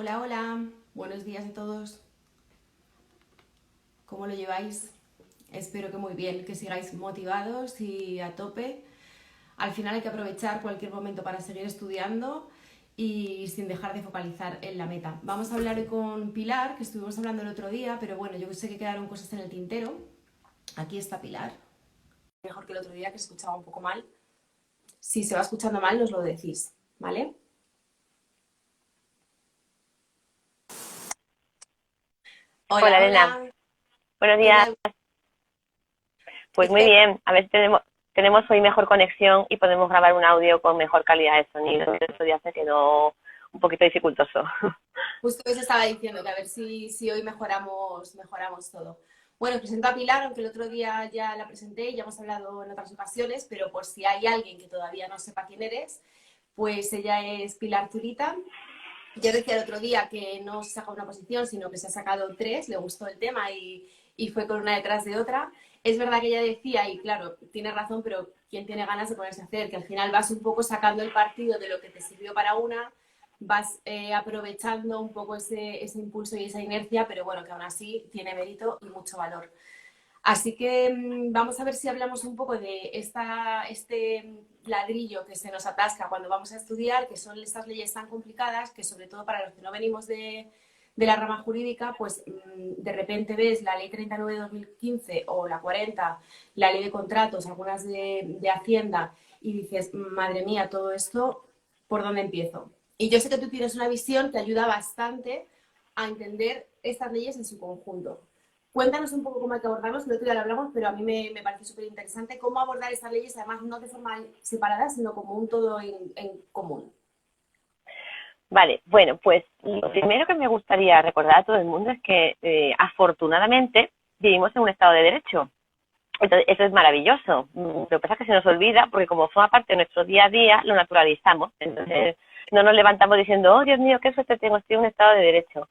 Hola, hola, buenos días a todos. ¿Cómo lo lleváis? Espero que muy bien, que sigáis motivados y a tope. Al final hay que aprovechar cualquier momento para seguir estudiando y sin dejar de focalizar en la meta. Vamos a hablar hoy con Pilar, que estuvimos hablando el otro día, pero bueno, yo sé que quedaron cosas en el tintero. Aquí está Pilar. Mejor que el otro día, que se escuchaba un poco mal. Si se va escuchando mal, nos lo decís, ¿vale? Hola, Hola, Elena. hola. Buenos ¿Qué días. tal? Pues Es muy que bien. A ver si tenemos hoy mejor conexión y podemos grabar un audio con mejor calidad de sonido. Eso ya se quedó un poquito dificultoso. justo os estaba diciendo que a ver si hoy mejoramos todo. Bueno, presento a Pilar, aunque el otro día ya la presenté y ya hemos hablado en otras ocasiones, pero por si hay alguien que todavía no sepa quién eres, pues ella es Pilar Zurita. Yo decía el otro día que no se saca una posición, sino que se ha sacado tres, le gustó el tema y fue con una detrás de otra. Es verdad que ella decía, y claro, tiene razón, pero ¿quién tiene ganas de ponerse a hacer? Que al final vas un poco sacando el partido de lo que te sirvió para una, vas aprovechando un poco ese impulso y esa inercia, pero bueno, que aún así tiene mérito y mucho valor. Así que vamos a ver si hablamos un poco de este ladrillo que se nos atasca cuando vamos a estudiar, que son estas leyes tan complicadas que sobre todo para los que no venimos de la rama jurídica, pues de repente ves la ley 39 de 2015 o la 40, la ley de contratos, algunas de Hacienda, y dices, madre mía, todo esto, ¿por dónde empiezo? Y yo sé que tú tienes una visión que ayuda bastante a entender estas leyes en su conjunto. Cuéntanos un poco cómo hay que abordarlos, que el otro día lo hablamos, pero a mí me parece súper interesante cómo abordar estas leyes, además no de forma separada, sino como un todo en común. Vale, bueno, pues lo primero que me gustaría recordar a todo el mundo es que afortunadamente vivimos en un Estado de Derecho. Entonces, eso es maravilloso. Lo que pasa es que se nos olvida porque como forma parte de nuestro día a día, lo naturalizamos. Entonces, no nos levantamos diciendo, oh, Dios mío, qué suerte tengo, estoy en un estado de derecho.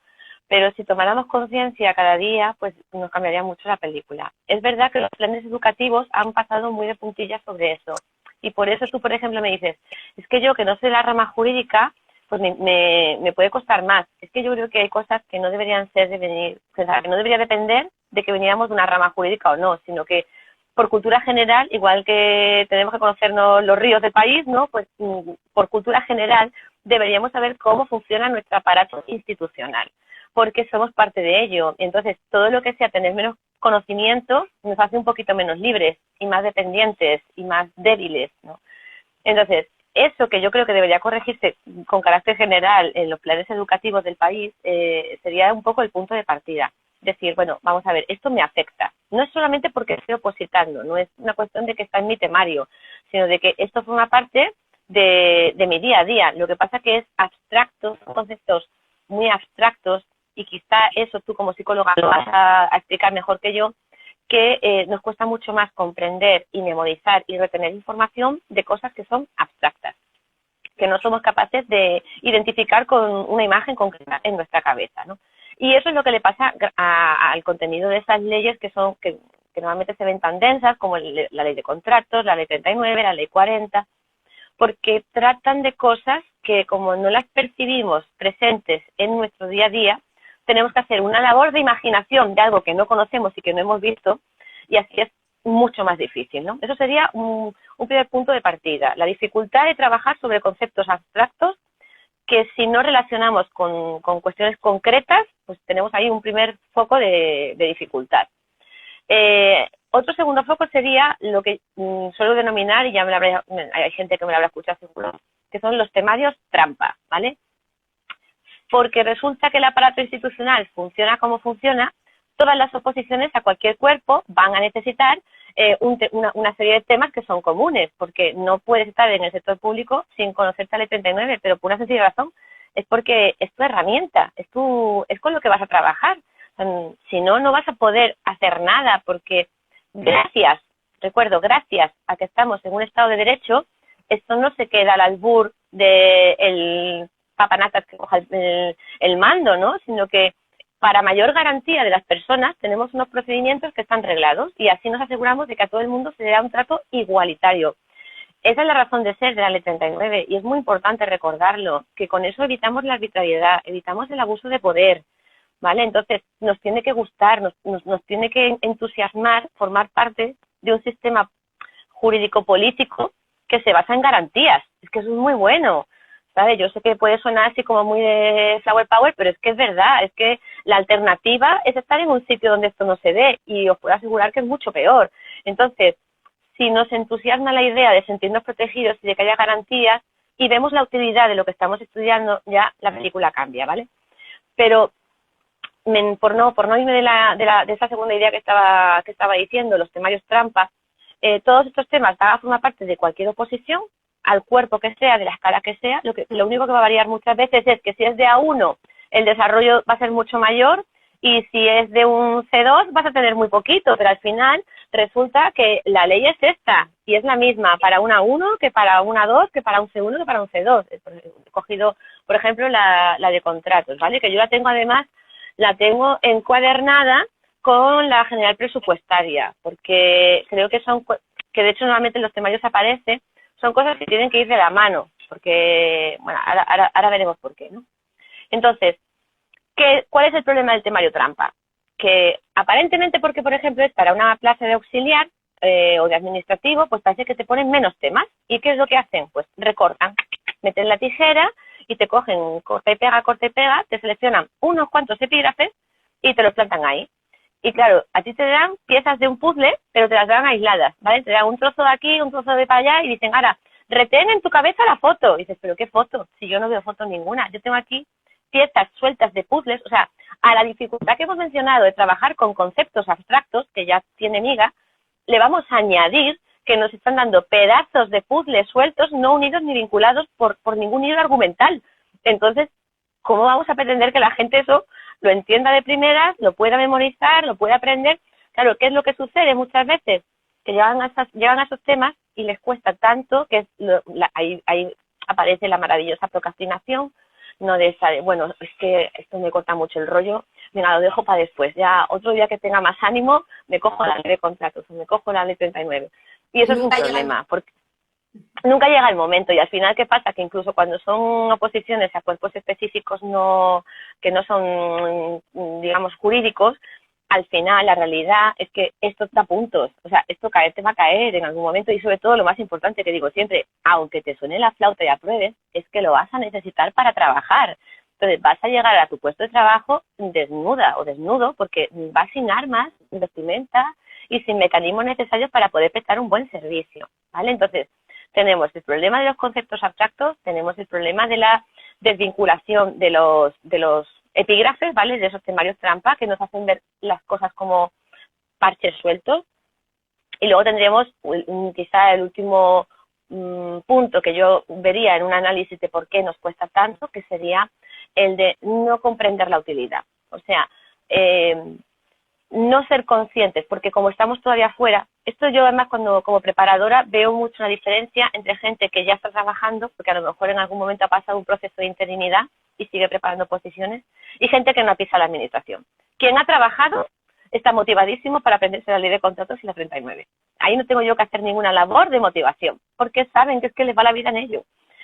Pero si tomáramos conciencia cada día, pues nos cambiaría mucho la película. Es verdad que los planes educativos han pasado muy de puntillas sobre eso. Y por eso tú, por ejemplo, me dices, es que yo que no sé la rama jurídica, pues me puede costar más. Es que yo creo que hay cosas que no deberían ser de venir, o sea, que no debería depender de que viniéramos de una rama jurídica o no, sino que por cultura general, igual que tenemos que conocernos los ríos del país, ¿no? Pues por cultura general deberíamos saber cómo funciona nuestro aparato institucional, porque somos parte de ello. Entonces, todo lo que sea tener menos conocimiento nos hace un poquito menos libres y más dependientes y más débiles, ¿no? Entonces, eso que yo creo que debería corregirse con carácter general en los planes educativos del país sería un poco el punto de partida. Decir, bueno, vamos a ver, esto me afecta. No es solamente porque estoy opositando, no es una cuestión de que está en mi temario, sino de que esto forma parte de mi día a día. Lo que pasa que es abstracto, son conceptos muy abstractos y quizá eso tú como psicóloga lo vas a explicar mejor que yo, que nos cuesta mucho más comprender y memorizar y retener información de cosas que son abstractas, que no somos capaces de identificar con una imagen concreta en nuestra cabeza, ¿no? Y eso es lo que le pasa al contenido de esas leyes que normalmente se ven tan densas como la ley de contratos, la ley 39, la ley 40, porque tratan de cosas que como no las percibimos presentes en nuestro día a día, tenemos que hacer una labor de imaginación de algo que no conocemos y que no hemos visto, y así es mucho más difícil, ¿no? Eso sería un primer punto de partida, la dificultad de trabajar sobre conceptos abstractos que si no relacionamos con cuestiones concretas, pues tenemos ahí un primer foco de dificultad. Otro segundo foco sería lo que suelo denominar, y ya hay gente que me lo habrá escuchado seguro, que son los temarios trampa, ¿vale? Porque resulta que el aparato institucional funciona como funciona, todas las oposiciones a cualquier cuerpo van a necesitar una serie de temas que son comunes, porque no puedes estar en el sector público sin conocerte la ley 39, pero por una sencilla razón, es porque es tu herramienta, es con lo que vas a trabajar. Si no, no vas a poder hacer nada, porque gracias a que estamos en un Estado de Derecho, esto no se queda al albur del papanatas que coja el mando, ¿no? Sino que para mayor garantía de las personas tenemos unos procedimientos que están reglados y así nos aseguramos de que a todo el mundo se le da un trato igualitario. esa es la razón de ser de la Ley 39 y es muy importante recordarlo, que con eso evitamos la arbitrariedad, evitamos el abuso de poder, ¿vale? Entonces, nos tiene que gustar, nos tiene que entusiasmar formar parte de un sistema jurídico-político que se basa en garantías. Es que eso es muy bueno, ¿sabes? Yo sé que puede sonar así como muy de flower power, pero es que es verdad, es que la alternativa es estar en un sitio donde esto no se dé y os puedo asegurar que es mucho peor. Entonces, si nos entusiasma la idea de sentirnos protegidos y de que haya garantías y vemos la utilidad de lo que estamos estudiando, ya la película cambia, ¿vale? Pero por no irme de esa segunda idea que estaba diciendo, los temarios trampa, todos estos temas van a formar parte de cualquier oposición, al cuerpo que sea, de la escala que sea. Lo único que va a variar muchas veces es que si es de A1, el desarrollo va a ser mucho mayor, y si es de un C2 vas a tener muy poquito, pero al final resulta que la ley es esta, y es la misma para una 1 que para una 2, que para un C1, que para un C2. He cogido, por ejemplo, la de contratos, ¿vale? Que yo la tengo encuadernada con la general presupuestaria, porque creo que que de hecho normalmente en los temarios aparece, son cosas que tienen que ir de la mano, porque, bueno, ahora veremos por qué, ¿no? Entonces, ¿cuál es el problema del temario trampa? Que aparentemente, porque por ejemplo es para una plaza de auxiliar o de administrativo, pues parece que te ponen menos temas. ¿Y qué es lo que hacen? Pues recortan, meten la tijera y te cogen corta y pega, te seleccionan unos cuantos epígrafes y te los plantan ahí. Y claro, a ti te dan piezas de un puzzle, pero te las dan aisladas, ¿vale? Te dan un trozo de aquí, un trozo de para allá y dicen, ahora, retén en tu cabeza la foto. Y dices, ¿pero qué foto? Si yo no veo foto ninguna. Yo tengo aquí piezas sueltas de puzzles, o sea, a la dificultad que hemos mencionado de trabajar con conceptos abstractos, que ya tiene miga, le vamos a añadir que nos están dando pedazos de puzzles sueltos, no unidos ni vinculados por ningún hilo argumental. Entonces, ¿cómo vamos a pretender que la gente eso lo entienda de primeras, lo pueda memorizar, lo pueda aprender? Claro, ¿qué es lo que sucede muchas veces? Que llegan a esos temas y les cuesta tanto que ahí aparece la maravillosa procrastinación, no de esa de, bueno, es que esto me corta mucho el rollo, venga, lo dejo para después, ya otro día que tenga más ánimo, me cojo la ley de contratos o me cojo la ley 39. Y eso es un problema, porque nunca llega el momento. Y al final, ¿qué pasa? Que incluso cuando son oposiciones a cuerpos específicos que no son, digamos, jurídicos, al final la realidad es que esto da puntos. O sea, esto te va a caer en algún momento, y sobre todo lo más importante que digo siempre, aunque te suene la flauta y apruebes, es que lo vas a necesitar para trabajar. Entonces vas a llegar a tu puesto de trabajo desnuda o desnudo, porque vas sin armas, sin vestimenta y sin mecanismos necesarios para poder prestar un buen servicio, ¿vale? Entonces, tenemos el problema de los conceptos abstractos, tenemos el problema de la desvinculación de los epígrafes, ¿vale? De esos temarios trampa que nos hacen ver las cosas como parches sueltos. Y luego tendremos quizá el último punto que yo vería en un análisis de por qué nos cuesta tanto, que sería el de no comprender la utilidad. O sea, no ser conscientes, porque como estamos todavía fuera, esto yo además como preparadora veo mucho una diferencia entre gente que ya está trabajando, porque a lo mejor en algún momento ha pasado un proceso de interinidad y sigue preparando posiciones, y gente que no ha pisado la administración. Quien ha trabajado está motivadísimo para aprenderse la ley de contratos y la 39. Ahí no tengo yo que hacer ninguna labor de motivación, porque saben que es que les va la vida en ello.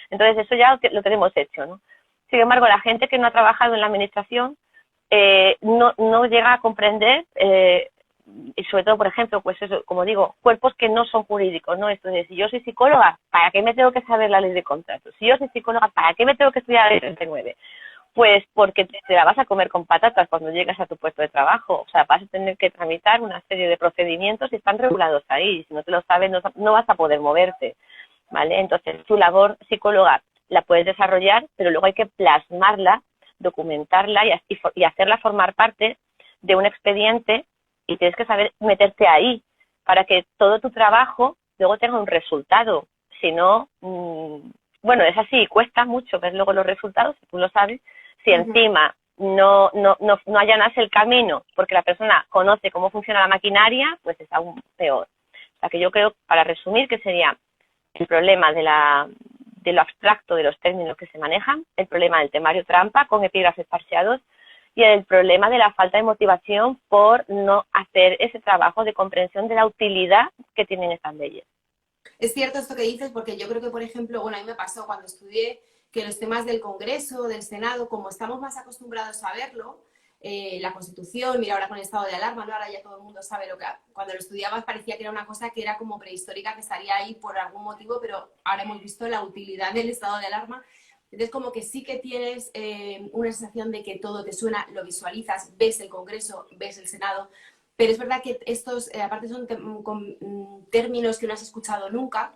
Entonces eso ya lo tenemos hecho, ¿no? Sin embargo, la gente que no ha trabajado en la administración no llega a comprender, y sobre todo, por ejemplo, pues eso, como digo, cuerpos que no son jurídicos, ¿no? Esto de, si yo soy psicóloga, ¿para qué me tengo que saber la ley de contratos? Si yo soy psicóloga, ¿para qué me tengo que estudiar la ley 39? Pues porque te la vas a comer con patatas cuando llegas a tu puesto de trabajo. O sea, vas a tener que tramitar una serie de procedimientos y están regulados ahí. Si no te lo sabes, no vas a poder moverte, ¿vale? Entonces, tu labor psicóloga la puedes desarrollar, pero luego hay que plasmarla, documentarla y hacerla formar parte de un expediente, y tienes que saber meterte ahí para que todo tu trabajo luego tenga un resultado. Si no, bueno, es así, cuesta mucho ver luego los resultados, tú lo sabes. Si encima no allanas el camino porque la persona conoce cómo funciona la maquinaria, pues es aún peor. O sea que yo creo, para resumir, que sería el problema de lo abstracto de los términos que se manejan, el problema del temario trampa con epígrafes parcheados, y el problema de la falta de motivación por no hacer ese trabajo de comprensión de la utilidad que tienen estas leyes. Es cierto esto que dices, porque yo creo que, por ejemplo, bueno, a mí me pasó cuando estudié que los temas del Congreso, del Senado, como estamos más acostumbrados a verlo, la Constitución, mira ahora con el estado de alarma, ¿no? Ahora ya todo el mundo sabe lo que... Cuando lo estudiabas parecía que era una cosa que era como prehistórica, que estaría ahí por algún motivo, pero ahora hemos visto la utilidad del estado de alarma. Entonces, como que sí que tienes una sensación de que todo te suena, lo visualizas, ves el Congreso, ves el Senado, pero es verdad que estos, aparte son términos que no has escuchado nunca,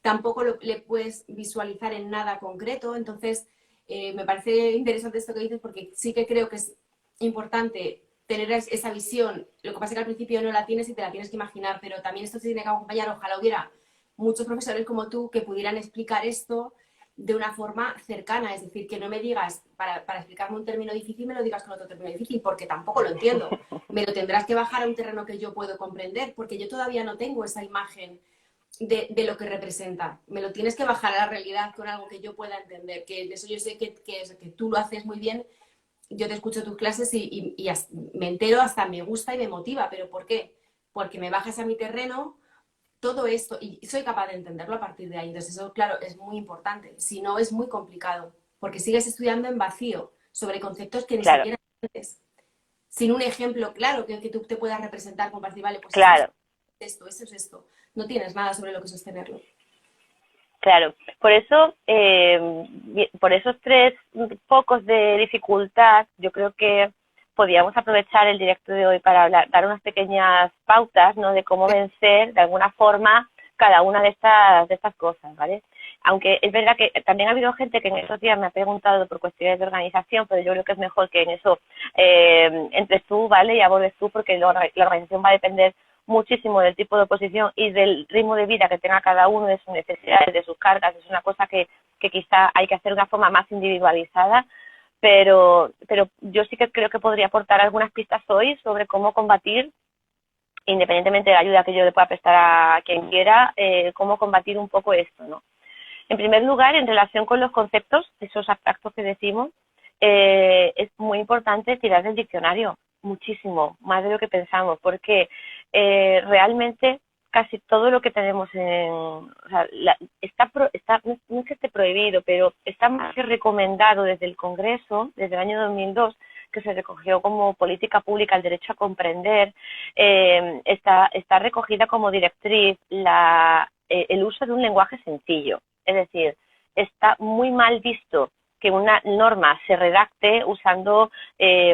tampoco le puedes visualizar en nada concreto, entonces me parece interesante esto que dices porque sí que creo que es importante tener esa visión, lo que pasa es que al principio no la tienes y te la tienes que imaginar, pero también esto se tiene que acompañar, ojalá hubiera muchos profesores como tú que pudieran explicar esto de una forma cercana, es decir, que no me digas, para explicarme un término difícil, me lo digas con otro término difícil, porque tampoco lo entiendo. Me lo tendrás que bajar a un terreno que yo puedo comprender, porque yo todavía no tengo esa imagen de lo que representa. Me lo tienes que bajar a la realidad con algo que yo pueda entender, que de eso yo sé que tú lo haces muy bien. Yo te escucho tus clases y me entero, hasta me gusta y me motiva, pero ¿por qué? Porque me bajas a mi terreno todo esto y soy capaz de entenderlo a partir de ahí. Entonces eso, claro, es muy importante. Si no, es muy complicado, porque sigues estudiando en vacío sobre conceptos que ni Claro, siquiera entiendes. Sin un ejemplo claro que tú te puedas representar, compartir, vale, pues claro. eso es esto. No tienes nada sobre lo que sostenerlo. Claro, por esos tres focos de dificultad, yo creo que podíamos aprovechar el directo de hoy para dar unas pequeñas pautas, ¿no? De cómo vencer de alguna forma cada una de estas cosas, ¿vale? Aunque es verdad que también ha habido gente que en esos días me ha preguntado por cuestiones de organización, pero yo creo que es mejor que en eso entres tú, ¿vale? Y abordes tú, porque la organización va a depender muchísimo del tipo de oposición y del ritmo de vida que tenga cada uno, de sus necesidades, de sus cargas. Es una cosa que quizá hay que hacer de una forma más individualizada, pero yo sí que creo que podría aportar algunas pistas hoy sobre cómo combatir, independientemente de la ayuda que yo le pueda prestar a quien quiera, cómo combatir un poco esto, ¿no? En primer lugar, en relación con los conceptos, esos abstractos que decimos, es muy importante tirar del diccionario, muchísimo, más de lo que pensamos, porque realmente casi todo lo que tenemos o sea, no es que esté prohibido, pero está más que recomendado desde el Congreso, desde el año 2002, que se recogió como política pública el derecho a comprender, está recogida como directriz el uso de un lenguaje sencillo. Es decir, está muy mal visto que una norma se redacte usando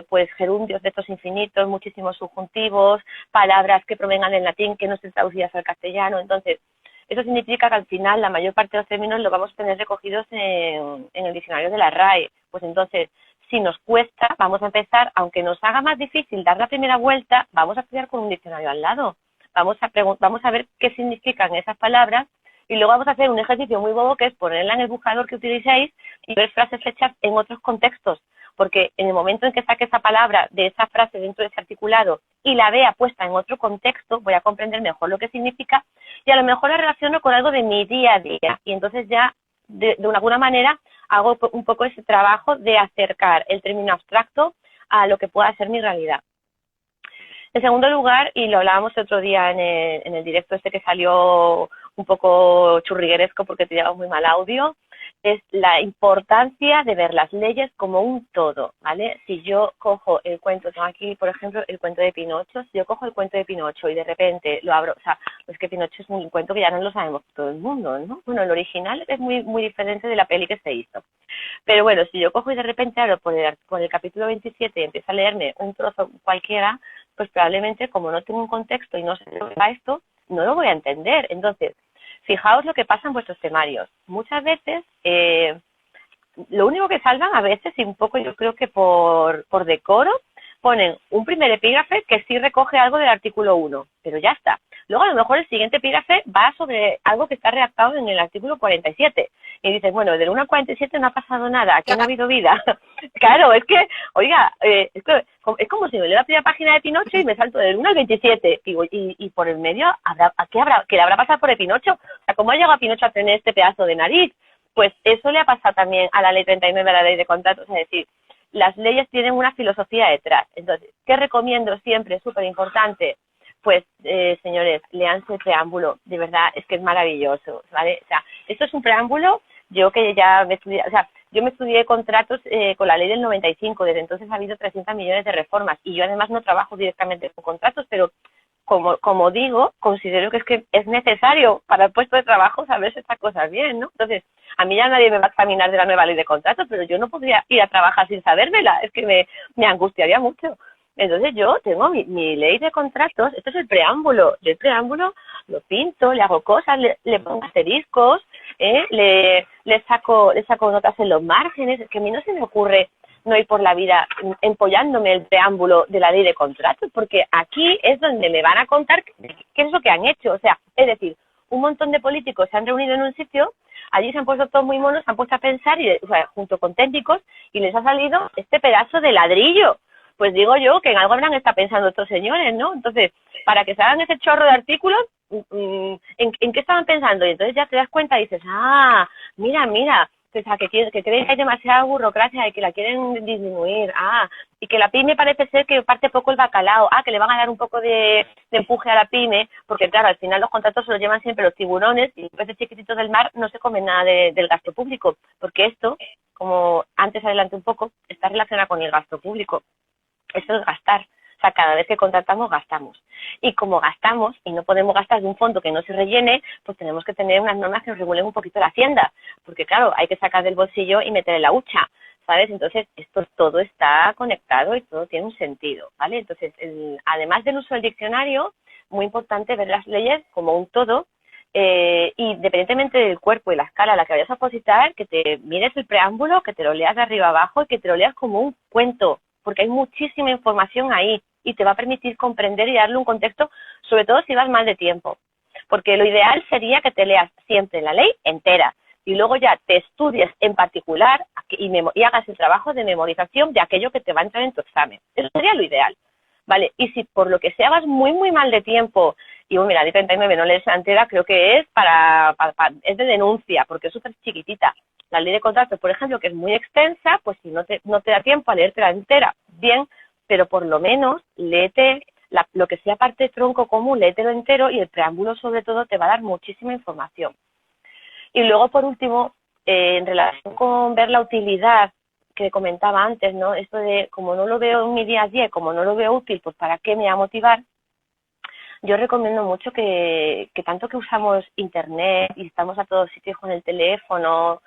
pues gerundios de estos infinitos, muchísimos subjuntivos, palabras que provengan del latín que no estén traducidas al castellano. Entonces, eso significa que al final la mayor parte de los términos los vamos a tener recogidos en el diccionario de la RAE. Pues entonces, si nos cuesta, vamos a empezar, aunque nos haga más difícil dar la primera vuelta, vamos a estudiar con un diccionario al lado. Vamos a ver qué significan esas palabras y luego vamos a hacer un ejercicio muy bobo que es ponerla en el buscador que utilicéis y ver frases hechas en otros contextos, porque en el momento en que saque esa palabra de esa frase dentro de ese articulado y la vea puesta en otro contexto, voy a comprender mejor lo que significa y a lo mejor la relaciono con algo de mi día a día y entonces ya de alguna manera hago un poco ese trabajo de acercar el término abstracto a lo que pueda ser mi realidad. En segundo lugar, y lo hablábamos el otro día en el directo este que salió un poco churrigueresco porque te llevaba muy mal audio, es la importancia de ver las leyes como un todo, ¿vale? Si yo cojo el cuento, tengo aquí, por ejemplo, el cuento de Pinocho, si yo cojo el cuento de Pinocho y de repente lo abro, o sea, es que Pinocho es un cuento que ya no lo sabemos todo el mundo, ¿no? Bueno, el original es muy, muy diferente de la peli que se hizo. Pero bueno, si yo cojo y de repente abro por el capítulo 27 y empiezo a leerme un trozo cualquiera, pues probablemente como no tengo un contexto y no sé de qué va esto, no lo voy a entender. Entonces, fijaos lo que pasa en vuestros temarios. Muchas veces, lo único que salvan a veces, y un poco yo creo que por decoro, ponen un primer epígrafe que sí recoge algo del artículo 1, pero ya está. Luego a lo mejor el siguiente epígrafe va sobre algo que está redactado en el artículo 47. Y dices, bueno, del 1 al 47 no ha pasado nada, aquí no ha habido vida. Claro, es que, oiga, es como si me leo la primera página de Pinocho y me salto del 1 al 27. Digo, y por el medio, ¿qué le habrá pasado por el Pinocho? O sea, ¿cómo ha llegado a Pinocho a tener este pedazo de nariz? Pues eso le ha pasado también a la ley 39, a la ley de contratos, es decir, las leyes tienen una filosofía detrás. Entonces, ¿qué recomiendo siempre? Súper importante. pues, señores, léanse el preámbulo, de verdad, es que es maravilloso, ¿vale? O sea, esto es un preámbulo, yo que ya me estudié, o sea, yo me estudié contratos con la ley del 95, desde entonces ha habido 300 millones de reformas, y yo además no trabajo directamente con contratos, pero como digo, considero que es necesario para el puesto de trabajo saberse estas cosas bien, ¿no? Entonces, a mí ya nadie me va a examinar de la nueva ley de contratos, pero yo no podría ir a trabajar sin sabérmela, es que me angustiaría mucho. Entonces yo tengo mi ley de contratos, esto es el preámbulo, yo el preámbulo lo pinto, le hago cosas, le pongo asteriscos, le saco notas en los márgenes, es que a mí no se me ocurre no ir por la vida empollándome el preámbulo de la ley de contratos, porque aquí es donde me van a contar qué es lo que han hecho, o sea, es decir, un montón de políticos se han reunido en un sitio, allí se han puesto todos muy monos, se han puesto a pensar, o sea, junto con técnicos, y les ha salido este pedazo de ladrillo. Pues digo yo que en algo habrán estado pensando estos señores, ¿no? Entonces, para que se hagan ese chorro de artículos, ¿en qué estaban pensando? Y entonces ya te das cuenta y dices, mira, o sea, que creen que hay demasiada burocracia y que la quieren disminuir, y que la pyme parece ser que parte poco el bacalao, que le van a dar un poco de empuje a la pyme, porque claro, al final los contratos se los llevan siempre los tiburones y los peces chiquititos del mar no se comen nada del gasto público, porque esto, como antes adelanté un poco, está relacionado con el gasto público. Eso es gastar. O sea, cada vez que contratamos, gastamos. Y como gastamos y no podemos gastar de un fondo que no se rellene, pues tenemos que tener unas normas que nos regulen un poquito la hacienda. Porque, claro, hay que sacar del bolsillo y meter en la hucha, ¿sabes? Entonces, esto todo está conectado y todo tiene un sentido, ¿vale? Entonces, además del uso del diccionario, muy importante ver las leyes como un todo, independientemente del cuerpo y la escala a la que vayas a opositar, que te mires el preámbulo, que te lo leas de arriba abajo y que te lo leas como un cuento, porque hay muchísima información ahí y te va a permitir comprender y darle un contexto, sobre todo si vas mal de tiempo. Porque lo ideal sería que te leas siempre la ley entera y luego ya te estudies en particular y hagas el trabajo de memorización de aquello que te va a entrar en tu examen. Eso sería lo ideal, ¿vale? Y si por lo que sea vas muy, muy mal de tiempo y mira, la ley 39 no lees la entera, creo que es es de denuncia, porque es súper chiquitita. La ley de contratos, por ejemplo, que es muy extensa, pues si no te da tiempo a leerte la entera, bien, pero por lo menos léete lo que sea parte tronco común, léetelo entero y el preámbulo sobre todo te va a dar muchísima información. Y luego, por último, en relación con ver la utilidad que comentaba antes, ¿no? Esto de, como no lo veo en mi día a día, como no lo veo útil, pues ¿para qué me va a motivar? Yo recomiendo mucho que tanto que usamos internet y estamos a todos sitios con el teléfono,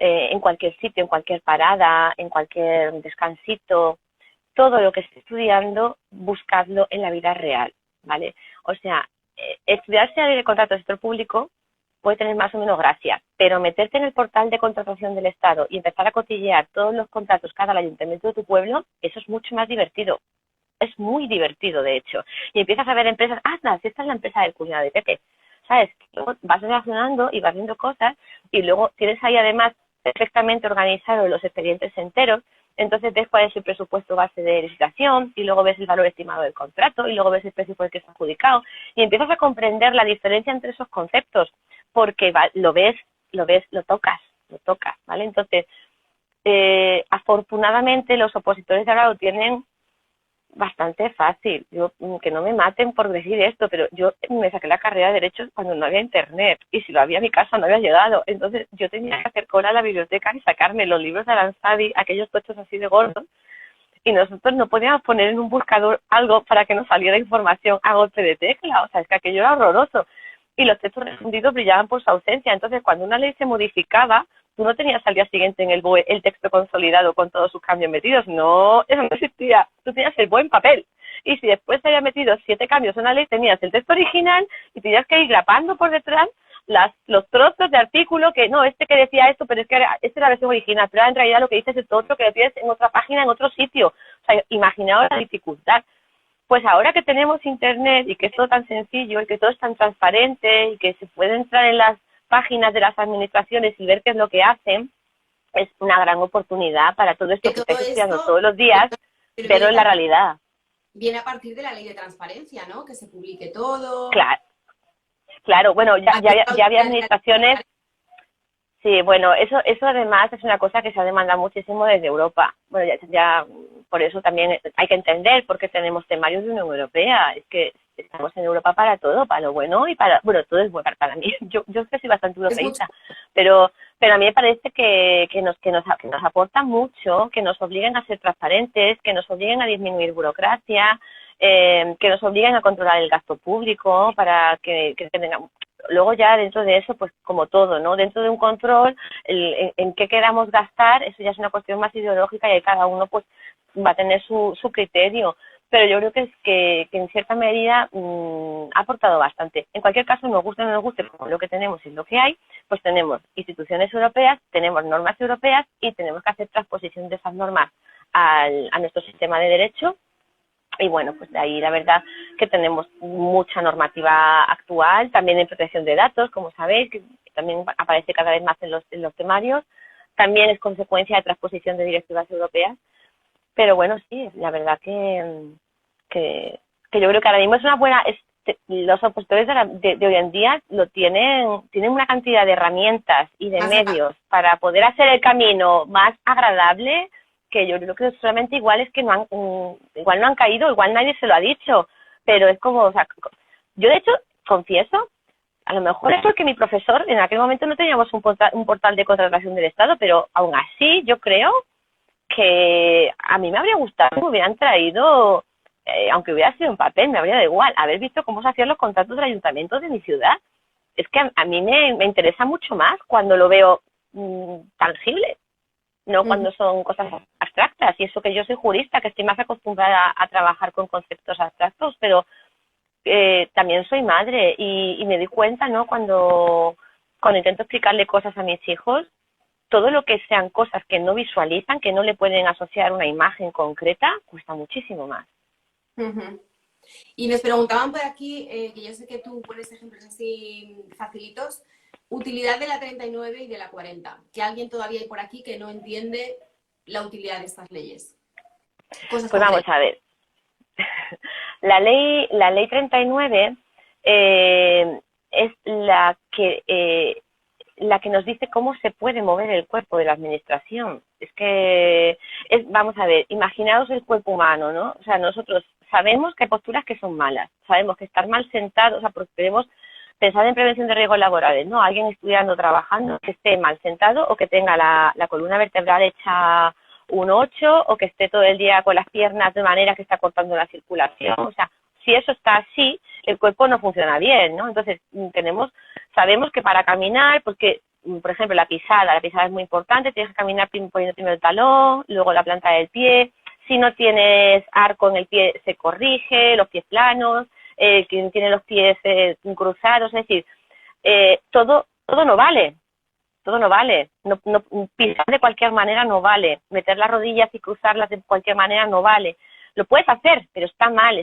en cualquier sitio, en cualquier parada, en cualquier descansito, todo lo que esté estudiando, buscadlo en la vida real, ¿vale? O sea, estudiarse a ley de contrato del sector público puede tener más o menos gracia, pero meterte en el portal de contratación del Estado y empezar a cotillear todos los contratos que haga el ayuntamiento de tu pueblo, eso es mucho más divertido. Es muy divertido, de hecho. Y empiezas a ver empresas, si esta es la empresa del cuñado de Pepe, ¿sabes? Luego vas relacionando y vas viendo cosas y luego tienes ahí además perfectamente organizados los expedientes enteros, entonces ves cuál es el presupuesto base de licitación y luego ves el valor estimado del contrato y luego ves el precio por el que está adjudicado y empiezas a comprender la diferencia entre esos conceptos porque lo ves, lo tocas, ¿vale? Entonces, afortunadamente los opositores de ahora lo tienen bastante fácil. Yo, que no me maten por decir esto, pero yo me saqué la carrera de Derecho cuando no había internet y si lo había mi casa no había llegado. Entonces yo tenía que hacer cola a la biblioteca y sacarme los libros de Aranzadi, aquellos tochos así de gordos, y nosotros no podíamos poner en un buscador algo para que nos saliera información a golpe de tecla. O sea, es que aquello era horroroso. Y los textos refundidos brillaban por su ausencia. Entonces, cuando una ley se modificaba, tú no tenías al día siguiente en el BOE el texto consolidado con todos sus cambios metidos. No, eso no existía. Tú tenías el BOE en papel. Y si después se había metido 7 cambios en una ley, tenías el texto original y tenías que ir grapando por detrás los trozos de artículo que, no, que decía esto, pero es que esta es la versión original, pero en realidad lo que dice es esto otro que lo tienes en otra página, en otro sitio. O sea, imaginaos la dificultad. Pues ahora que tenemos internet y que es todo tan sencillo y que todo es tan transparente y que se puede entrar en las páginas de las administraciones y ver qué es lo que hacen, es una gran oportunidad para todo esto que estáis estudiando todos los días, verlo en la realidad. Viene a partir de la ley de transparencia, ¿no? Que se publique todo. Claro, bueno, ya había administraciones. Sí, bueno, eso además es una cosa que se ha demandado muchísimo desde Europa. Bueno, ya por eso también hay que entender por qué tenemos temarios de Unión Europea. Es que estamos en Europa para todo, para lo bueno y bueno, todo es bueno para mí. Yo es que soy bastante europeísta, pero a mí me parece que nos aporta mucho, que nos obliguen a ser transparentes, que nos obliguen a disminuir burocracia, que nos obliguen a controlar el gasto público para que tengamos. Luego ya dentro de eso, pues como todo, ¿no? Dentro de un control, en qué queramos gastar, eso ya es una cuestión más ideológica y ahí cada uno pues va a tener su criterio. Pero yo creo que en cierta medida ha aportado bastante. En cualquier caso, nos guste o no nos guste, como lo que tenemos y lo que hay, pues tenemos instituciones europeas, tenemos normas europeas y tenemos que hacer transposición de esas normas a nuestro sistema de derecho. Y bueno, pues de ahí la verdad que tenemos mucha normativa actual, también en protección de datos, como sabéis, que también aparece cada vez más en los temarios. También es consecuencia de transposición de directivas europeas. Pero bueno, sí, la verdad que yo creo que ahora mismo es una buena. Los opositores de hoy en día tienen una cantidad de herramientas y de medios para poder hacer el camino más agradable, que yo creo que solamente igual es que igual no han caído, igual nadie se lo ha dicho, pero es como, o sea, yo de hecho confieso, a lo mejor es porque mi profesor, en aquel momento no teníamos un portal de contratación del Estado, pero aún así yo creo que a mí me habría gustado que me hubieran traído, aunque hubiera sido en papel, me habría dado igual, haber visto cómo se hacían los contratos del ayuntamiento de mi ciudad. Es que a mí me interesa mucho más cuando lo veo tangible, no cuando son cosas abstractas. Y eso que yo soy jurista, que estoy más acostumbrada a trabajar con conceptos abstractos, pero también soy madre y me di cuenta, ¿no? Cuando intento explicarle cosas a mis hijos, todo lo que sean cosas que no visualizan, que no le pueden asociar una imagen concreta, cuesta muchísimo más. Y nos preguntaban por aquí, que yo sé que tú pones ejemplos así facilitos, utilidad de la 39 y de la 40, que alguien todavía hay por aquí que no entiende la utilidad de estas leyes. Pues vamos a ver. La ley 39 es la que nos dice cómo se puede mover el cuerpo de la administración. Vamos a ver, imaginaos el cuerpo humano, ¿no? O sea, nosotros sabemos que hay posturas que son malas, sabemos que estar mal sentado, o sea, porque queremos pensar en prevención de riesgos laborales, ¿no? Alguien estudiando, trabajando, que esté mal sentado o que tenga la columna vertebral hecha un 8 o que esté todo el día con las piernas de manera que está cortando la circulación. O sea, si eso está así, el cuerpo no funciona bien, ¿no? Entonces, sabemos que para caminar, porque, por ejemplo, la pisada es muy importante, tienes que caminar poniendo primero el talón, luego la planta del pie. Si no tienes arco en el pie, se corrige, los pies planos, quien tiene los pies cruzados, es decir, todo no vale. Todo no vale, no, pisar de cualquier manera no vale, meter las rodillas y cruzarlas de cualquier manera no vale. Lo puedes hacer, pero está mal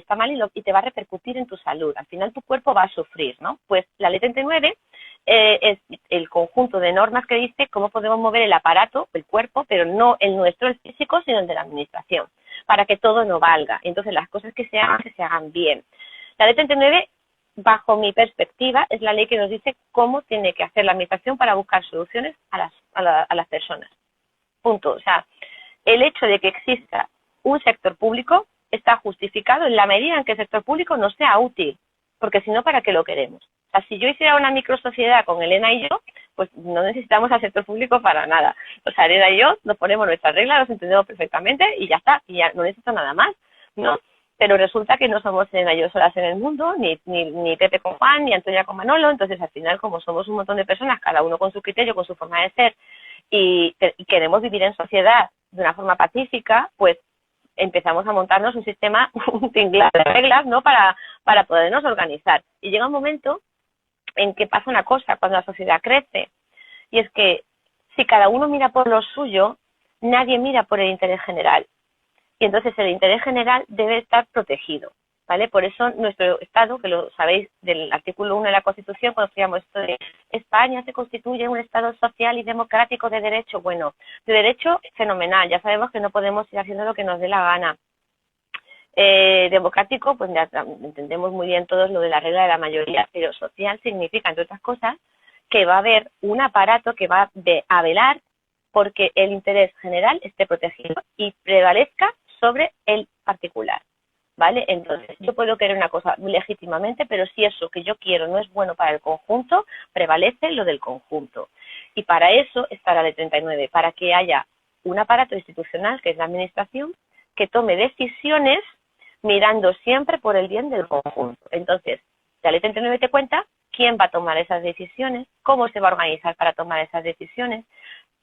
y te va a repercutir en tu salud. Al final tu cuerpo va a sufrir, ¿no? Pues la ley 39 es el conjunto de normas que dice cómo podemos mover el aparato, el cuerpo, pero no el nuestro, el físico, sino el de la administración, para que todo no valga. Entonces las cosas que se hagan bien. La ley 39, bajo mi perspectiva, es la ley que nos dice cómo tiene que hacer la administración para buscar soluciones a las personas. Punto. O sea, el hecho de que exista un sector público está justificado en la medida en que el sector público no sea útil, porque si no, ¿para qué lo queremos? O sea, si yo hiciera una microsociedad con Elena y yo, pues no necesitamos al sector público para nada. O sea, Elena y yo nos ponemos nuestras reglas, nos entendemos perfectamente y ya está, y ya no necesito nada más, ¿no? Pero resulta que no somos Elena y yo solas en el mundo, ni Pepe con Juan, ni Antonia con Manolo. Entonces, al final, como somos un montón de personas, cada uno con su criterio, con su forma de ser, y queremos vivir en sociedad de una forma pacífica, pues empezamos a montarnos un sistema de reglas, ¿no? Para podernos organizar. Y llega un momento en que pasa una cosa cuando la sociedad crece, y es que si cada uno mira por lo suyo, nadie mira por el interés general. Y entonces el interés general debe estar protegido, ¿vale? Por eso nuestro Estado, que lo sabéis del artículo 1 de la Constitución, cuando estudiamos esto de España se constituye un Estado social y democrático de derecho. Bueno, de derecho, fenomenal, ya sabemos que no podemos ir haciendo lo que nos dé la gana. Democrático, pues ya entendemos muy bien todos lo de la regla de la mayoría, pero social significa, entre otras cosas, que va a haber un aparato que va a velar porque el interés general esté protegido y prevalezca sobre el particular. ¿vale? Entonces, yo puedo querer una cosa legítimamente, pero si eso que yo quiero no es bueno para el conjunto, prevalece lo del conjunto. Y para eso está la ley 39, para que haya un aparato institucional, que es la administración, que tome decisiones mirando siempre por el bien del conjunto. Entonces, la ley 39 te cuenta quién va a tomar esas decisiones, cómo se va a organizar para tomar esas decisiones,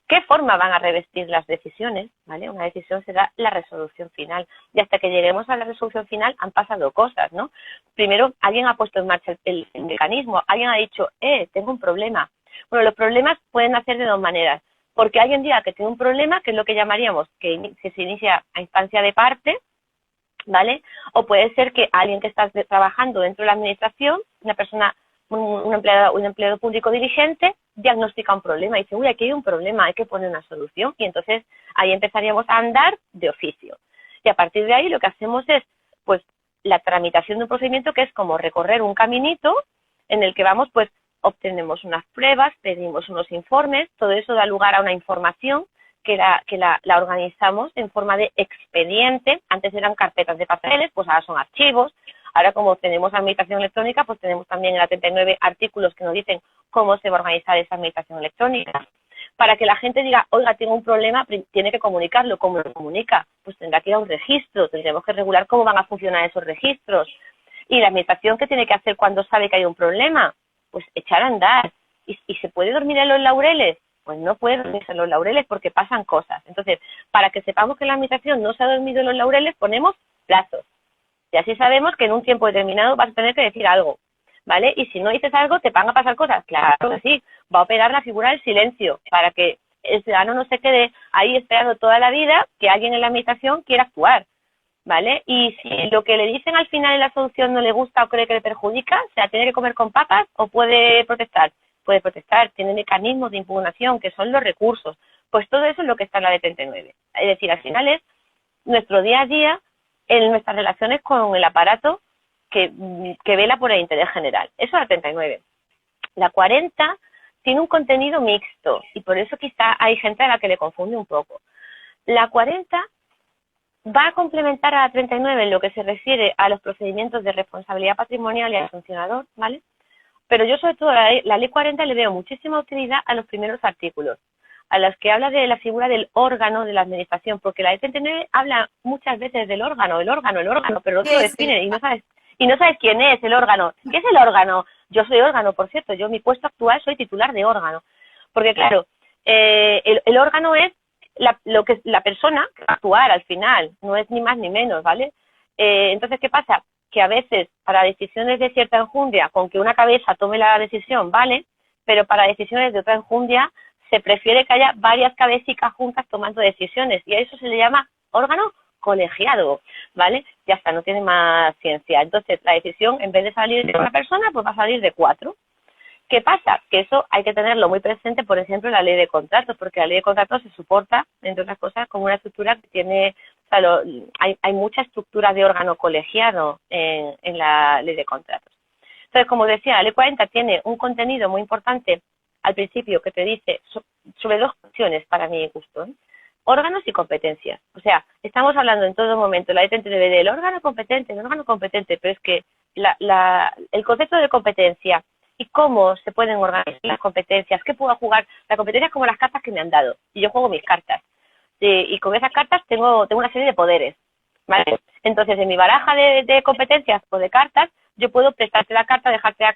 qué forma van a revestir las decisiones, ¿vale? Una decisión será la resolución final. Y hasta que lleguemos a la resolución final han pasado cosas, ¿no? Primero, alguien ha puesto en marcha el mecanismo, alguien ha dicho, tengo un problema. Bueno, los problemas pueden hacer de dos maneras. Porque alguien diga que tiene un problema, que es lo que llamaríamos que se inicia a instancia de parte, ¿vale? O puede ser que alguien que está trabajando dentro de la administración, una persona, un empleado público dirigente, diagnostica un problema y dice, uy, aquí hay un problema, hay que poner una solución, y entonces ahí empezaríamos a andar de oficio. Y a partir de ahí lo que hacemos es, pues, la tramitación de un procedimiento que es como recorrer un caminito en el que vamos, pues, obtenemos unas pruebas, pedimos unos informes, todo eso da lugar a una información que la organizamos en forma de expediente. Antes eran carpetas de papeles, pues ahora son archivos. Ahora, como tenemos administración electrónica, pues tenemos también en la 39 artículos que nos dicen cómo se va a organizar esa administración electrónica. Para que la gente diga, oiga, tengo un problema, tiene que comunicarlo. ¿Cómo lo comunica? Pues tendrá que ir a un registro, tendremos que regular cómo van a funcionar esos registros. Y la administración, ¿qué tiene que hacer cuando sabe que hay un problema? Pues echar a andar. ¿Y se puede dormir en los laureles? Pues no puede dormirse en los laureles porque pasan cosas. Entonces, para que sepamos que la administración no se ha dormido en los laureles, ponemos plazos. Y así sabemos que en un tiempo determinado vas a tener que decir algo, ¿vale? Y si no dices algo, te van a pasar cosas. Claro que sí, va a operar la figura del silencio para que el ciudadano no se quede ahí esperando toda la vida que alguien en la administración quiera actuar, ¿vale? Y si lo que le dicen al final en la solución no le gusta o cree que le perjudica, ¿se la tiene que comer con papas o puede protestar? Puede protestar, tiene mecanismos de impugnación, que son los recursos. Pues todo eso es lo que está en la ley 39. Es decir, al final es nuestro día a día en nuestras relaciones con el aparato que vela por el interés general. Eso es la 39. La 40 tiene un contenido mixto y por eso quizá hay gente a la que le confunde un poco. La 40 va a complementar a la 39 en lo que se refiere a los procedimientos de responsabilidad patrimonial y al sancionador, ¿vale? Pero yo sobre todo la ley 40 le veo muchísima utilidad a los primeros artículos, a los que habla de la figura del órgano de la administración, porque la ley 39 habla muchas veces del órgano, pero no te lo define y no sabes quién es el órgano. ¿Qué es el órgano? Yo soy órgano, por cierto, yo en mi puesto actual soy titular de órgano, porque claro, el órgano es la persona que va a actuar al final, no es ni más ni menos, ¿vale? Entonces, ¿qué pasa? Que a veces para decisiones de cierta enjundia, con que una cabeza tome la decisión, vale, pero para decisiones de otra enjundia se prefiere que haya varias cabecicas juntas tomando decisiones y a eso se le llama órgano colegiado, ¿vale? Ya está, no tiene más ciencia. Entonces, la decisión, en vez de salir de una persona, pues va a salir de 4. ¿Qué pasa? Que eso hay que tenerlo muy presente, por ejemplo, en la ley de contratos, porque la ley de contratos se soporta, entre otras cosas, como una estructura que tiene, o sea, hay mucha estructura de órgano colegiado en la ley de contratos. Entonces, como decía, la ley 40 tiene un contenido muy importante al principio que te dice sobre dos cuestiones para mi gusto, ¿eh? Órganos y competencias. O sea, estamos hablando en todo momento, la ley 39 del órgano competente, pero es que el concepto de competencia y cómo se pueden organizar las competencias, qué puedo jugar. La competencia es como las cartas que me han dado y yo juego mis cartas. Y con esas cartas tengo una serie de poderes, ¿vale? Entonces, en mi baraja de competencias o de cartas, yo puedo prestarte la carta, dejarte la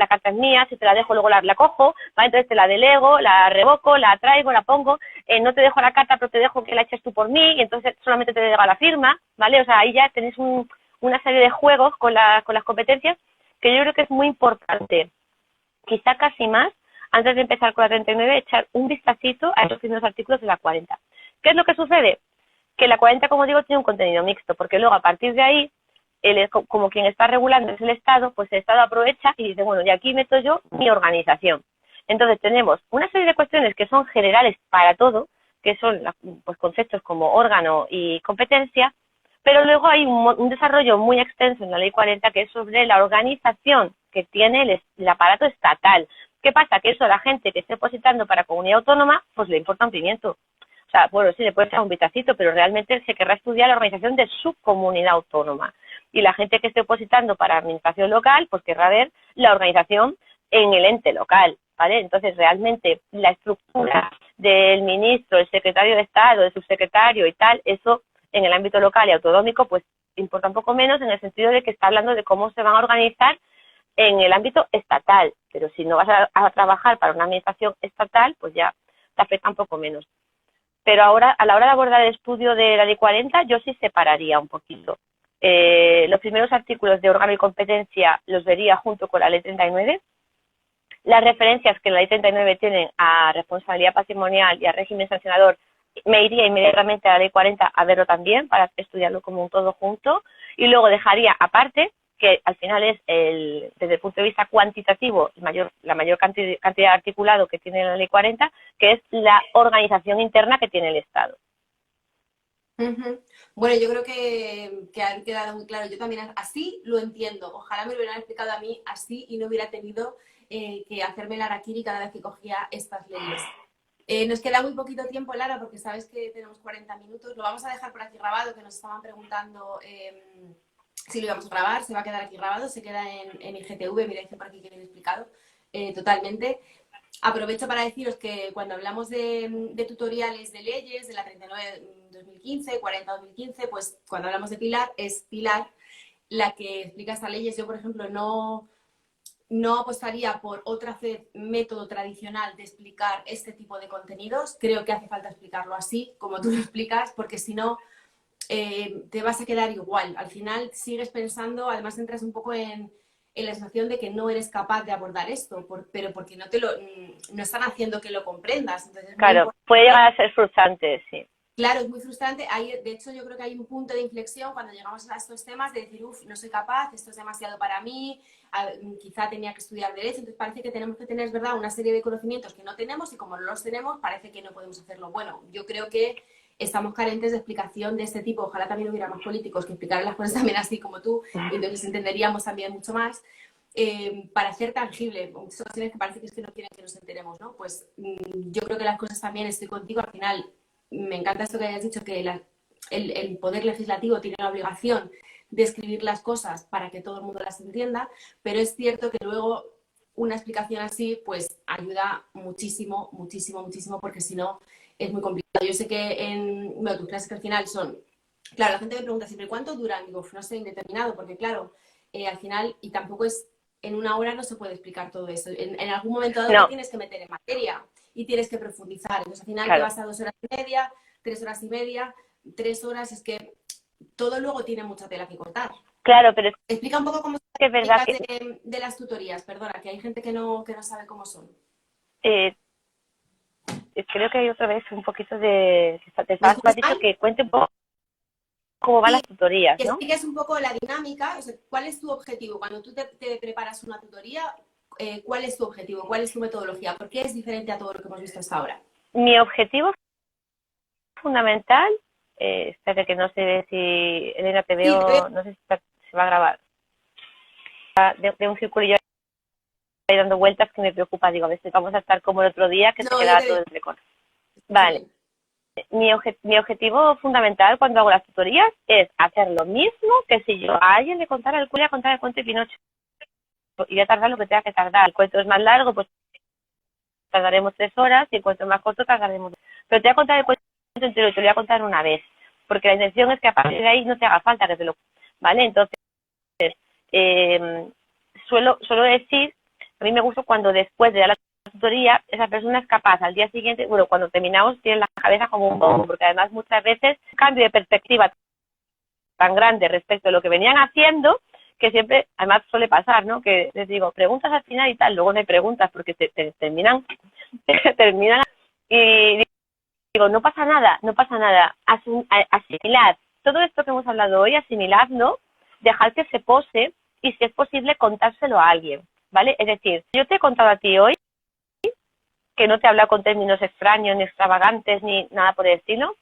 carta es mía, si te la dejo luego la cojo, ¿vale? Entonces te la delego, la revoco, la traigo, la pongo, no te dejo la carta, pero te dejo que la eches tú por mí, y entonces solamente te delega la firma, ¿vale? O sea, ahí ya tenéis una serie de juegos con las competencias que yo creo que es muy importante. Quizá casi más, antes de empezar con la 39, echar un vistacito a esos primeros artículos de la 40. ¿Qué es lo que sucede? Que la 40, como digo, tiene un contenido mixto, porque luego a partir de ahí, como quien está regulando es el Estado, pues el Estado aprovecha y dice, bueno, y aquí meto yo mi organización. Entonces tenemos una serie de cuestiones que son generales para todo, que son pues conceptos como órgano y competencia, pero luego hay un desarrollo muy extenso en la Ley 40 que es sobre la organización que tiene el aparato estatal. ¿Qué pasa? Que eso a la gente que esté depositando para comunidad autónoma, pues le importa un pimiento. O sea, bueno, sí, le puede echar un vitacito, pero realmente se querrá estudiar la organización de su comunidad autónoma. y la gente que esté opositando para administración local, pues querrá ver la organización en el ente local, ¿vale? Entonces, realmente la estructura del ministro, el secretario de Estado, el subsecretario y tal, eso en el ámbito local y autonómico, pues importa un poco menos en el sentido de que está hablando de cómo se van a organizar en el ámbito estatal, pero si no vas a trabajar para una administración estatal, pues ya te afecta un poco menos. Pero ahora, a la hora de abordar el estudio de la Ley 40, yo sí separaría un poquito. Los primeros artículos de órgano y competencia los vería junto con la Ley 39. Las referencias que la Ley 39 tienen a responsabilidad patrimonial y a régimen sancionador, me iría inmediatamente a la Ley 40 a verlo también, para estudiarlo como un todo junto, y luego dejaría aparte, que al final es, desde el punto de vista cuantitativo, la mayor cantidad de articulado que tiene la Ley 40, que es la organización interna que tiene el Estado. Bueno, yo creo que ha quedado muy claro. Yo también así lo entiendo. Ojalá me lo hubieran explicado a mí así y no hubiera tenido que hacerme la harakiri cada vez que cogía estas leyes. Nos queda muy poquito tiempo, Lara, porque sabes que tenemos 40 minutos. Lo vamos a dejar por aquí grabado, que nos estaban preguntando si lo íbamos a grabar. Se va a quedar aquí grabado, se queda en IGTV, mira, dice por aquí que viene explicado totalmente. Aprovecho para deciros que cuando hablamos de tutoriales de leyes, de la 39-2015, 40-2015, pues cuando hablamos de Pilar, es Pilar la que explica estas leyes. Yo, por ejemplo, no apostaría por otra método tradicional de explicar este tipo de contenidos. Creo que hace falta explicarlo así, como tú lo explicas, porque si no, te vas a quedar igual. Al final sigues pensando, además entras un poco en la sensación de que no eres capaz de abordar esto, pero porque no están haciendo que lo comprendas. Entonces, claro, puede llegar a ser frustrante, sí. Claro, es muy frustrante. De hecho, yo creo que hay un punto de inflexión cuando llegamos a estos temas de decir, no soy capaz, esto es demasiado para mí, quizá tenía que estudiar Derecho. Entonces parece que tenemos que tener, es verdad, una serie de conocimientos que no tenemos y como no los tenemos, parece que no podemos hacerlo. Bueno, yo creo que estamos carentes de explicación de este tipo. Ojalá también hubiera más políticos que explicaran las cosas también así como tú, y entonces entenderíamos también mucho más. Para hacer tangible, en muchas ocasiones que parece que es que no quieren que nos enteremos, ¿no? Pues yo creo que las cosas también, estoy contigo, al final me encanta esto que hayas dicho, que el Poder Legislativo tiene la obligación de escribir las cosas para que todo el mundo las entienda, pero es cierto que luego una explicación así pues ayuda muchísimo, muchísimo, muchísimo, porque si no es muy complicado. Yo sé que tus clases que al final son, claro, la gente me pregunta siempre, ¿cuánto duran? Digo, no sé, indeterminado, porque claro, al final, y tampoco es, en una hora no se puede explicar todo eso. En algún momento dado te tienes que meter en materia y tienes que profundizar. Entonces, al final te vas a 2 horas y media, 3 horas y media, 3 horas, es que todo luego tiene mucha tela que cortar. Claro, pero explica un poco cómo son las verdad que... de las tutorías, perdona, que hay gente que no sabe cómo son. Creo que hay otra vez un poquito de... Te has dicho que cuente un poco cómo van las tutorías, que ¿no? expliques un poco la dinámica, o sea, ¿cuál es tu objetivo? Cuando tú te preparas una tutoría, ¿cuál es tu objetivo? ¿Cuál es tu metodología? ¿Por qué es diferente a todo lo que hemos visto hasta ahora? Mi objetivo fundamental, espérate que no sé si Elena te veo, sí, no sé si se va a grabar, de un circulillo ahí dando vueltas que me preocupa, digo, a ver si vamos a estar como el otro día que se quedaba todo entrecortado. Vale. Mi objetivo fundamental cuando hago las tutorías es hacer lo mismo que si yo a alguien le contara el cuento de Pinocho. Y voy a tardar lo que tenga que tardar. El cuento es más largo, pues tardaremos 3 horas, y el cuento es más corto, tardaremos. Pero te voy a contar el cuento entero y te lo voy a contar una vez, porque la intención es que a partir de ahí no te haga falta que te lo... ¿Vale? Entonces, suelo decir, a mí me gusta cuando después de dar la tutoría, esa persona es capaz al día siguiente, bueno, cuando terminamos tiene la cabeza como un bombo, porque además muchas veces cambio de perspectiva tan grande respecto a lo que venían haciendo, que siempre, además suele pasar, ¿no? Que les digo, preguntas al final y tal, luego no hay preguntas porque terminan y digo, no pasa nada, asimilad todo esto que hemos hablado hoy, asimiladlo, dejad que se pose y si es posible contárselo a alguien, ¿vale? Es decir, yo te he contado a ti hoy que no te he hablado con términos extraños, ni extravagantes, ni nada por el estilo.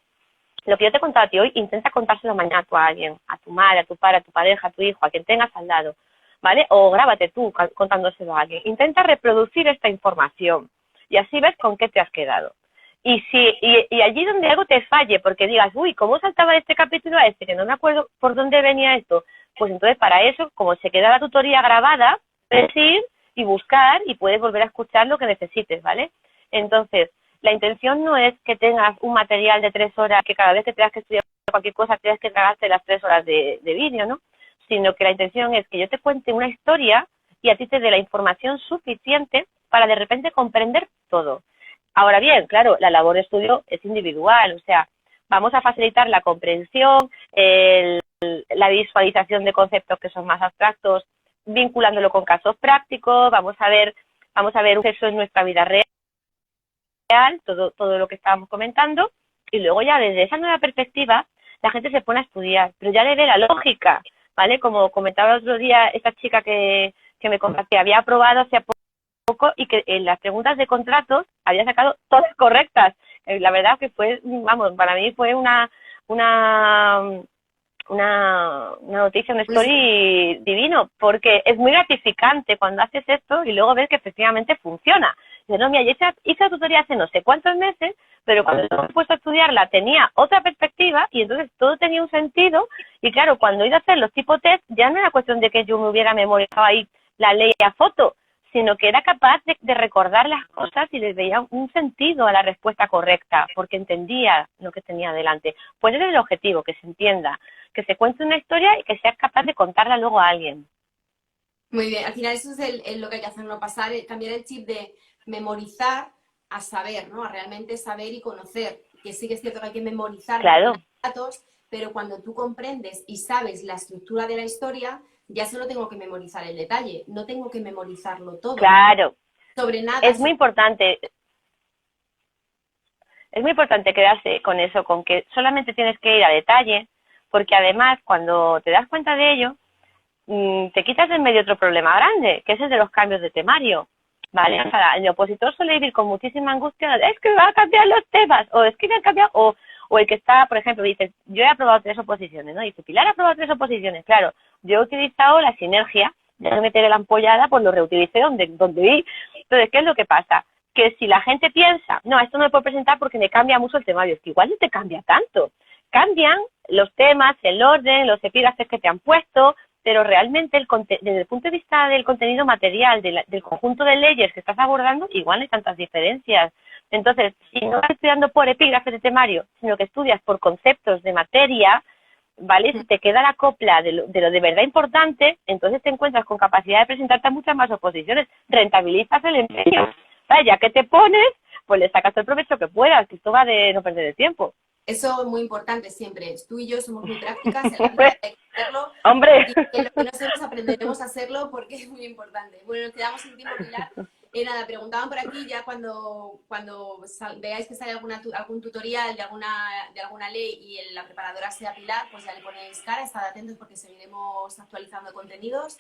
Lo que yo te he contado a ti hoy, intenta contárselo mañana tú a alguien, a tu madre, a tu padre, a tu pareja, a tu hijo, a quien tengas al lado, ¿vale? O grábate tú contándoselo a alguien. Intenta reproducir esta información y así ves con qué te has quedado. Y allí donde algo te falle, porque digas, uy, ¿cómo saltaba de este capítulo a este? Que no me acuerdo por dónde venía esto. Pues entonces para eso, como se queda la tutoría grabada, puedes ir y buscar y puedes volver a escuchar lo que necesites, ¿vale? Entonces, la intención no es que tengas un material de 3 horas, que cada vez que tengas que estudiar cualquier cosa tengas que tragarte las 3 horas de vídeo, ¿no? Sino que la intención es que yo te cuente una historia y a ti te dé la información suficiente para de repente comprender todo. Ahora bien, claro, la labor de estudio es individual, o sea, vamos a facilitar la comprensión, la visualización de conceptos que son más abstractos, vinculándolo con casos prácticos, vamos a ver eso en nuestra vida real, todo lo que estábamos comentando, y luego ya desde esa nueva perspectiva la gente se pone a estudiar, pero ya le ve la lógica, ¿vale? Como comentaba el otro día esta chica que me contó que había aprobado hace poco y que en las preguntas de contratos había sacado todas correctas. La verdad que fue, vamos, para mí fue una noticia, un story divino, porque es muy gratificante cuando haces esto y luego ves que efectivamente funciona. Dice, no, mira, yo hice la tutoría hace no sé cuántos meses, pero cuando me he puesto a estudiarla tenía otra perspectiva y entonces todo tenía un sentido. Y claro, cuando he ido a hacer los tipo test, ya no era cuestión de que yo me hubiera memorizado ahí la ley a foto, sino que era capaz de recordar las cosas y les veía un sentido a la respuesta correcta, porque entendía lo que tenía delante. Pues ese es el objetivo, que se entienda, que se cuente una historia y que seas capaz de contarla luego a alguien. Muy bien, al final eso es lo que hay que hacer, no pasar, cambiar el chip de memorizar a saber, ¿no? A realmente saber y conocer, que sí que es cierto que hay que memorizar Claro. los datos, pero cuando tú comprendes y sabes la estructura de la historia, ya solo tengo que memorizar el detalle, no tengo que memorizarlo todo. Claro. Sobre nada. Es muy importante. Es muy importante quedarse con eso, con que solamente tienes que ir a detalle, porque además cuando te das cuenta de ello, te quitas de en medio otro problema grande, que es el de los cambios de temario, ¿vale? O sea, el opositor suele vivir con muchísima angustia, es que me van a cambiar los temas, o es que me han cambiado, o el que está, por ejemplo, dice, yo he aprobado 3 oposiciones, ¿no? Dice, Pilar ha aprobado 3 oposiciones, claro, yo he utilizado la sinergia, ya no meteré la ampollada, pues lo reutilicé donde vi. Entonces, ¿qué es lo que pasa? Que si la gente piensa, no, esto no me puedo presentar porque me cambia mucho el temario, es que igual no te cambia tanto. Cambian los temas, el orden, los epígrafes que te han puesto, pero realmente desde el punto de vista del contenido material, del conjunto de leyes que estás abordando, igual no hay tantas diferencias. Entonces, si no estás estudiando por epígrafes de temario, sino que estudias por conceptos de materia, ¿vale? Si te queda la copla de lo de verdad importante, entonces te encuentras con capacidad de presentarte a muchas más oposiciones, rentabilizas el empeño. ¿Sabes? Ya que te pones, pues le sacas el provecho que puedas, que esto va de no perder el tiempo. Eso es muy importante siempre. Tú y yo somos muy prácticas, hay que hacerlo. ¡Hombre! Y en lo que no sabemos aprenderemos a hacerlo porque es muy importante. Bueno, nos quedamos sin tiempo, Pilar. Nada, preguntaban por aquí ya cuando veáis que sale algún tutorial de alguna ley y la preparadora sea Pilar, pues ya le ponéis cara, estad atentos porque seguiremos actualizando contenidos.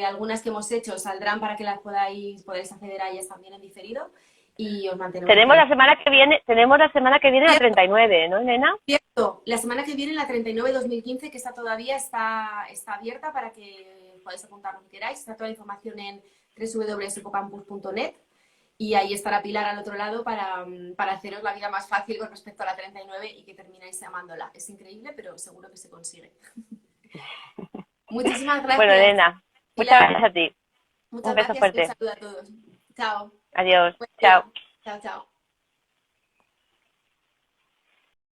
Algunas que hemos hecho saldrán para que las podáis acceder a ellas también en diferido. Y os mantenemos. Tenemos la semana que viene la 39, ¿no, nena? Cierto, la semana que viene la 39-2015, que todavía está abierta para que podáis apuntar lo que queráis. Está toda la información en www.ecocampus.net y ahí estará Pilar al otro lado para haceros la vida más fácil con respecto a la 39 y que termináis amándola. Es increíble, pero seguro que se consigue. Muchísimas gracias. Bueno, nena, muchas gracias a ti. Muchas Un beso gracias fuerte. Y un saludo a todos. Chao. Adiós. Chao. Chao, chao.